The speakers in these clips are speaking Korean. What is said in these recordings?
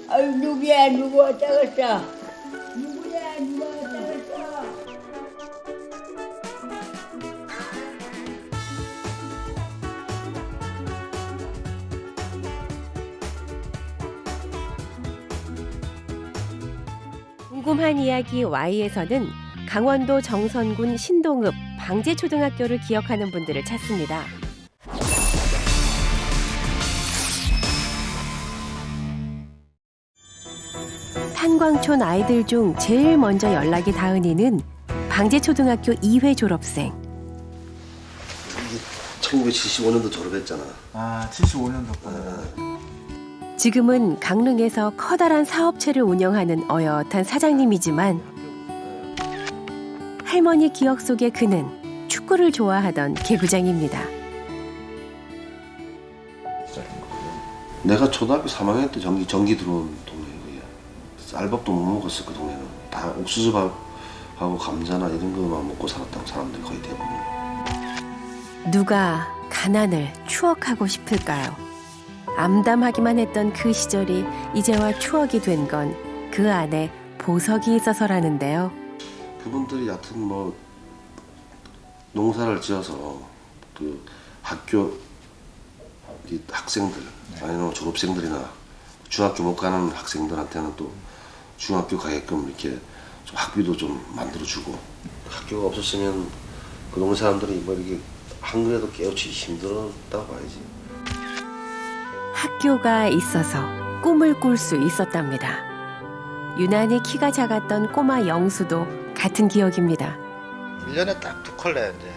아유, 누구야? 누구 왔다 갔어? 누구야? 누가 왔다 갔어? 궁금한 이야기 Y에서는 강원도 정선군 신동읍 방제초등학교를 기억하는 분들을 찾습니다. 탄광촌 아이들 중 제일 먼저 연락이 닿은 이는 방제초등학교 2회 졸업생. 1975년도 졸업했잖아. 아, 75년도구나. 지금은 강릉에서 커다란 사업체를 운영하는 어엿한 사장님이지만 할머니 기억 속의 그는 축구를 좋아하던 개구장입니다. 내가 초등학교 3학년 때 전기 들어온 동네예요. 쌀밥도 못 먹었어, 그 동네는. 다 옥수수밥하고 감자나 이런 거만 먹고 살았다고 사람들이 거의 대부분. 누가 가난을 추억하고 싶을까요? 암담하기만 했던 그 시절이 이제와 추억이 된 건 그 안에 보석이 있어서라는데요. 그분들이 여하튼 뭐 농사를 지어서 그 학교 학생들 아니면 졸업생들이나 중학교 못 가는 학생들한테는 또 중학교 가게끔 이렇게 좀 학비도 좀 만들어주고, 학교가 없었으면 그 동네 사람들이 뭐 이렇게 한글에도 깨우치기 힘들었다고 봐야지. 학교가 있어서 꿈을 꿀 수 있었답니다. 유난히 키가 작았던 꼬마 영수도 같은 기억입니다. 1년에 딱 2컬레 이제.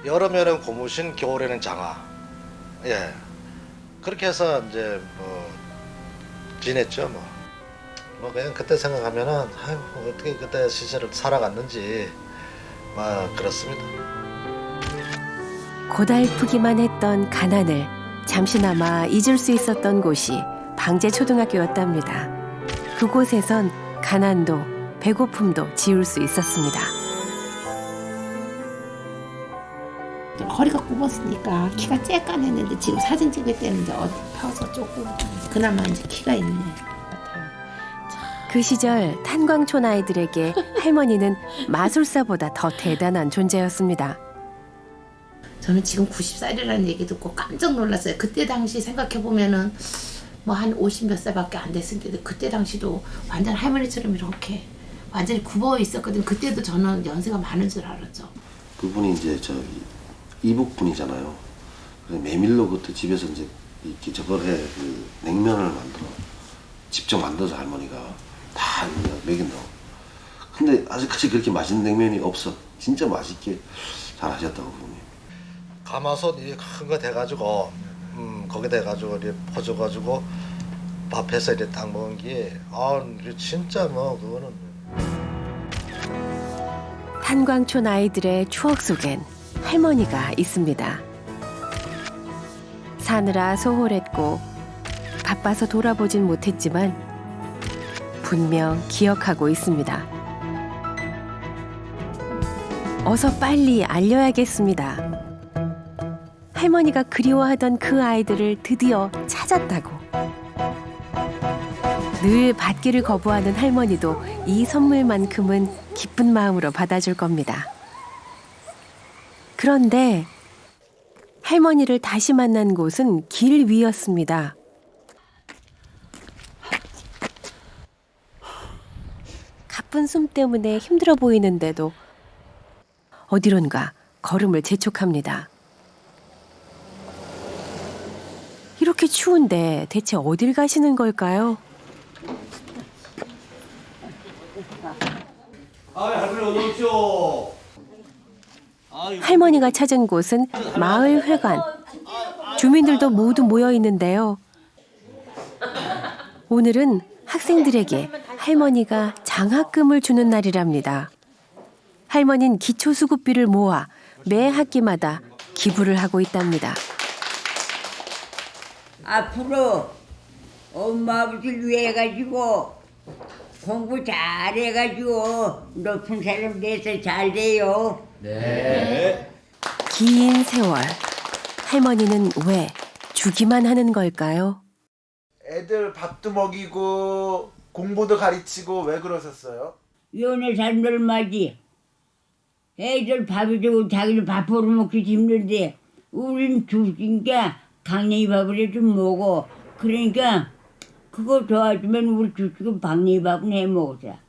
여름에는 고무신, 겨울에는 장화. 예. 그렇게 해서 이제 뭐 지냈죠 뭐. 뭐 그냥 그때 생각하면은 아유 어떻게 그때 시절을 살아갔는지 막 그렇습니다. 고달프기만 했던 가난을 잠시나마 잊을 수 있었던 곳이 방제초등학교였답니다. 그곳에선 가난도 배고픔도 지울 수 있었습니다. 허리가 굽었으니까 키가 쬐깐했는데 지금 사진 찍을 때는 이제 어디 펴서 조금 그나마 이제 키가 있는 것 같아요. 그 시절 탄광촌 아이들에게 할머니는 마술사보다 더 대단한 존재였습니다. 저는 지금 90살이라는 얘기 듣고 깜짝 놀랐어요. 그때 당시 생각해 보면은 뭐 한 50 몇 살밖에 안 됐을 때도 그때 당시도 완전 할머니처럼 이렇게 완전히 굽어 있었거든요. 그때도 저는 연세가 많은 줄 알았죠. 그분이 이제 저 이북 분이잖아요. 그래서 메밀로 그때 집에서 이제 이렇게 저걸 해 그 냉면을 만들어 직접 만들어서 할머니가 다 먹인다고. 근데 아직까지 그렇게 맛있는 냉면이 없어. 진짜 맛있게 잘 하셨다고 그분이. 가마솥 큰 거 돼가지고 거기다 해가지고 이렇게 퍼줘가지고 밥해서 이렇게 딱 먹은 게 진짜 뭐 그거는. 탄광촌 아이들의 추억 속엔 할머니가 있습니다. 사느라 소홀했고 바빠서 돌아보진 못했지만 분명 기억하고 있습니다. 어서 빨리 알려야겠습니다. 할머니가 그리워하던 그 아이들을 드디어 찾았다고. 늘 받기를 거부하는 할머니도 이 선물만큼은 기쁜 마음으로 받아줄 겁니다. 그런데 할머니를 다시 만난 곳은 길 위였습니다. 가쁜 숨 때문에 힘들어 보이는데도 어디론가 걸음을 재촉합니다. 이렇게 추운데 대체 어딜 가시는 걸까요? 할머니 어서 오십시오. 할머니가 찾은 곳은 마을 회관. 주민들도 모두 모여 있는데요. 오늘은 학생들에게 할머니가 장학금을 주는 날이랍니다. 할머니는 기초수급비를 모아 매 학기마다 기부를 하고 있답니다. 앞으로 엄마 아버지를 위해 해가지고 공부 잘해가지고 높은 사람 돼서 잘 돼요. 네. 긴 세월. 할머니는 왜 주기만 하는 걸까요? 애들 밥도 먹이고 공부도 가르치고 왜 그러셨어요? 연애 삶들 맞지. 애들 밥이 주고 자기들 밥 벌어먹기 힘든데 우린 죽으니까 강냉이 밥을 해좀 먹어. 그러니까 그거 도와주면 우리 죽고 강냉이 밥은 해 먹자.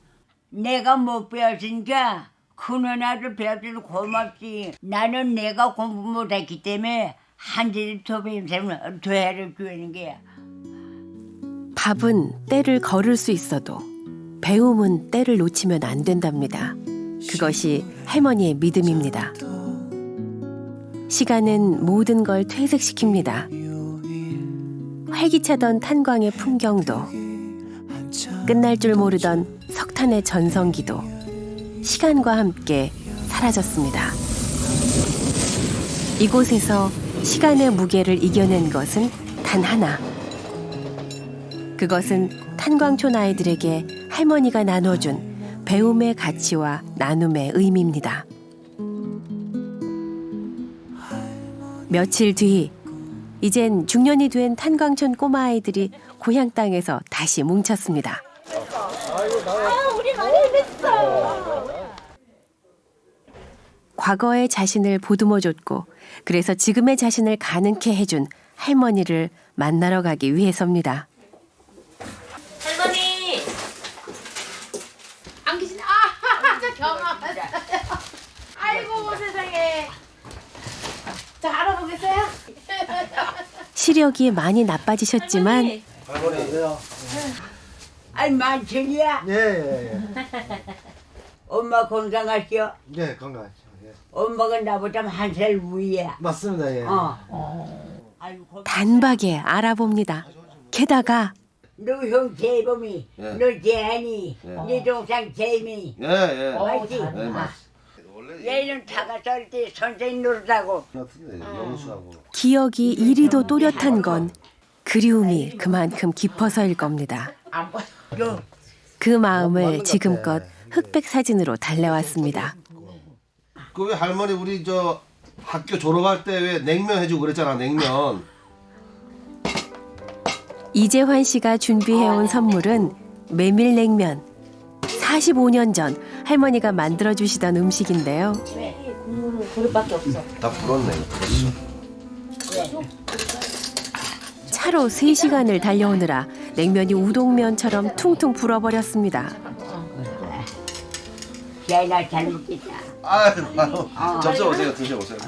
내가 못 배웠으니까 큰 누나도 배워줘도 고맙지. 나는 내가 공부 못했기 때문에 한제도 더 배우면 더 해주는 게야. 밥은 때를 걸을 수 있어도 배움은 때를 놓치면 안 된답니다. 그것이 할머니의 믿음입니다. 시간은 모든 걸 퇴색시킵니다. 활기차던 탄광의 풍경도, 끝날 줄 모르던 석탄의 전성기도 시간과 함께 사라졌습니다. 이곳에서 시간의 무게를 이겨낸 것은 단 하나. 그것은 탄광촌 아이들에게 할머니가 나눠준 배움의 가치와 나눔의 의미입니다. 며칠 뒤, 이젠 중년이 된 탄광촌 꼬마 아이들이 고향 땅에서 다시 뭉쳤습니다. 과거의 자신을 보듬어줬고 그래서 지금의 자신을 가능케 해준 할머니를 만나러 가기 위해서입니다. 할머니! 안 계시네. 저 경험. 아이고 세상에. 자, 알아보겠어요? 시력이 많이 나빠지셨지만 아이 만천이야. 예. 엄마 건강하시오. 예, 건강하죠. 예. 엄마가 나보다 한 살 위야. 맞습니다. 예. 아이고, 단박에 알아봅니다. 게다가 너 형 재범이, 예. 너 재한이, 예. 네 동생 재미. 예. 맞지? 네, 맞습니다. 얘는 차가 썰 때 선생님 노릇하고. 영수하고. 기억이 이리도 또렷한 건 그리움이 그만큼 깊어서일 겁니다. 그 마음을 지금껏 흑백 사진으로 달래왔습니다. 그 왜 할머니 우리 저 학교 졸업할 때 왜 냉면 해주고 그랬잖아, 냉면. 이재환 씨가 준비해온 선물은 메밀냉면. 45년 전 할머니가 만들어주시던 음식인데요. 그릇밖에 없어. 다 불었네. 차로 3시간을 달려오느라 냉면이 우동면처럼 퉁퉁 불어버렸습니다. 걔나 잘 먹겠다. 아유, 접수오세요, 드셔보세요.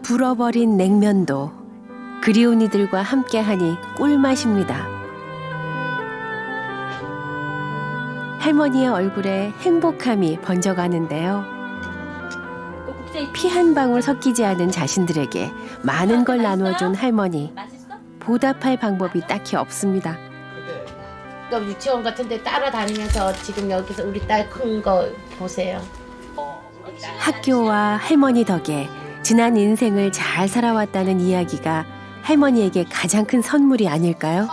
불어버린 냉면도 그리운 이들과 함께하니 꿀맛입니다. 할머니의 얼굴에 행복함이 번져가는데요. 피 한 방울 섞이지 않은 자신들에게 많은 걸 나눠준 할머니. 보답할 방법이 딱히 없습니다. 또 유치원 같은 데 따라다니면서 지금 여기서 우리 딸 큰 거 보세요. 학교와 할머니 덕에 지난 인생을 잘 살아왔다는 이야기가 할머니에게 가장 큰 선물이 아닐까요?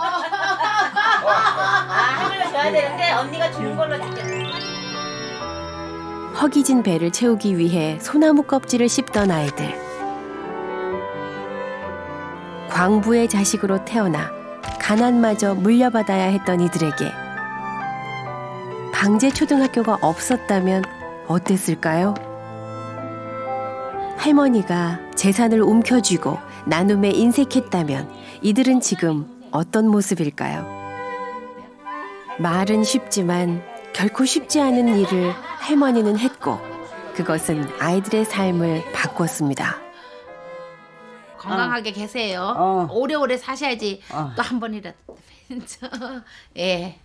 할머니가 줘야 되는데 언니가 주는 걸로 줄게. 허기진 배를 채우기 위해 소나무 껍질을 씹던 아이들. 광부의 자식으로 태어나 가난마저 물려받아야 했던 이들에게 방제 초등학교가 없었다면 어땠을까요? 할머니가 재산을 움켜쥐고 나눔에 인색했다면 이들은 지금 어떤 모습일까요? 말은 쉽지만 결코 쉽지 않은 일을 할머니는 했고 그것은 아이들의 삶을 바꿨습니다. 건강하게 계세요. 오래오래 사셔야지. 또 한 번이라도. 예.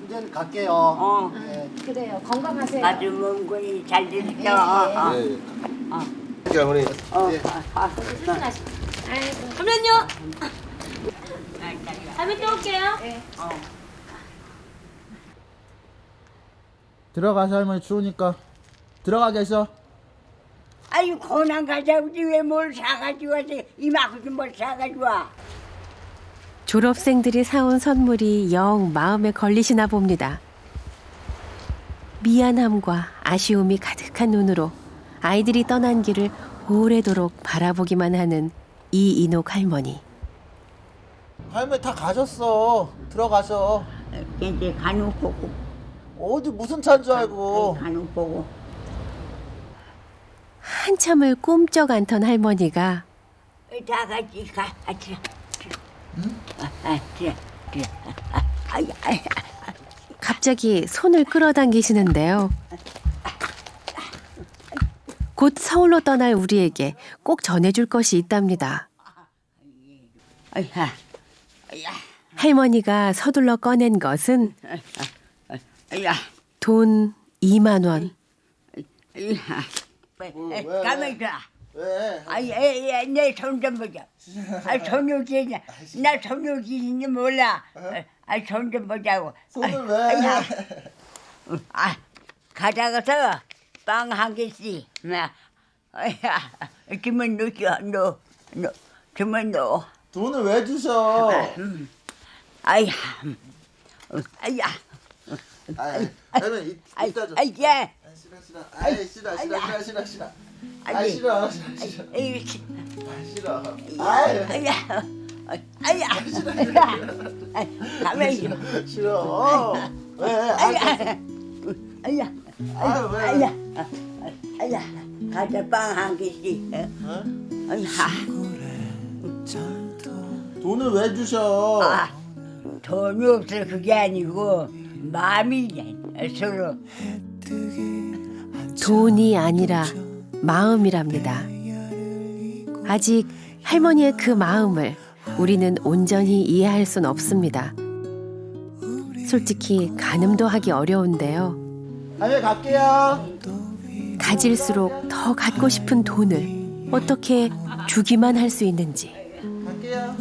이제 갈게요. 그래요. 건강하세요. 아주 먼 거니 잘 됐어. 네. 할머니. 잠깐만요. 다음에 또 올게요. 들어가서 할머니 추우니까 들어가 계셔. 아유 고난 가자고지 왜 뭘 사가지고 와서 이만큼 뭘 사가지고 와. 졸업생들이 사온 선물이 영 마음에 걸리시나 봅니다. 미안함과 아쉬움이 가득한 눈으로 아이들이 떠난 길을 오래도록 바라보기만 하는 이인옥 할머니. 할머니 다 가셨어. 들어가셔. 이제 간혹 보고 어디 무슨 차인 줄 알고. 간혹 보고 한참을 꼼짝 않던 할머니가 다 같이 가. 갑자기 손을 끌어당기시는데요. 곧 서울로 떠날 우리에게 꼭 전해줄 것이 있답니다. 할머니가 서둘러 꺼낸 것은 돈 2만 원. 가만 있어. 왜? 내 손 좀 보자. 손요지냐? 나 손요지인지 몰라. 손 좀 보자고. 손을 왜? 가져가서 빵 한 개씩. 주면 넣어. 주면 넣어. 돈을 왜 주셔? 아야. 할머니 이따 줘. 싫어. 아이 싫어. 싫어. 가만 있어. 싫어. 왜? 가자 빵 한 개씩. 돈을 왜 주셔? 돈이 없어 그게 아니고 마음이냐 서로. 돈이 아니라 마음이랍니다. 아직 할머니의 그 마음을 우리는 온전히 이해할 순 없습니다. 솔직히 가늠도 하기 어려운데요. 할머니 갈게요. 가질수록 더 갖고 싶은 돈을 어떻게 주기만 할 수 있는지. 갈게요.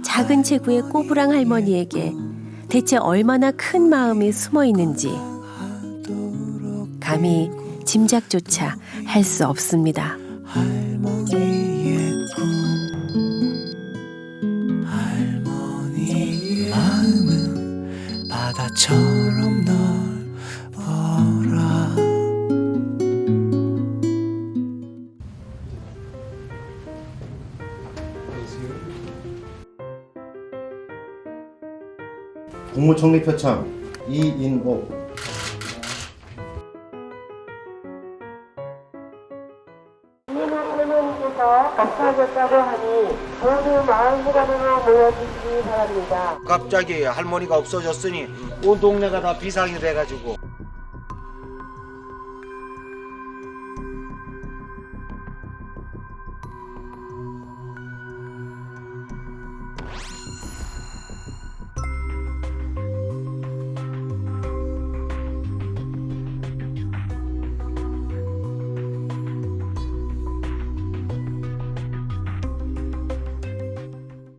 작은 체구의 꼬부랑 할머니에게 대체 얼마나 큰 마음이 숨어 있는지 감히 짐작조차 할 수 없습니다. 할머니의 마음은 바다처럼 넓어라. 국무총리 표창 이인옥. 할머니께서 아파하셨다고 하니 모두 마을회관으로 모여주시기 바랍니다. 갑자기 할머니가 없어졌으니 온 동네가 다 비상이 돼가지고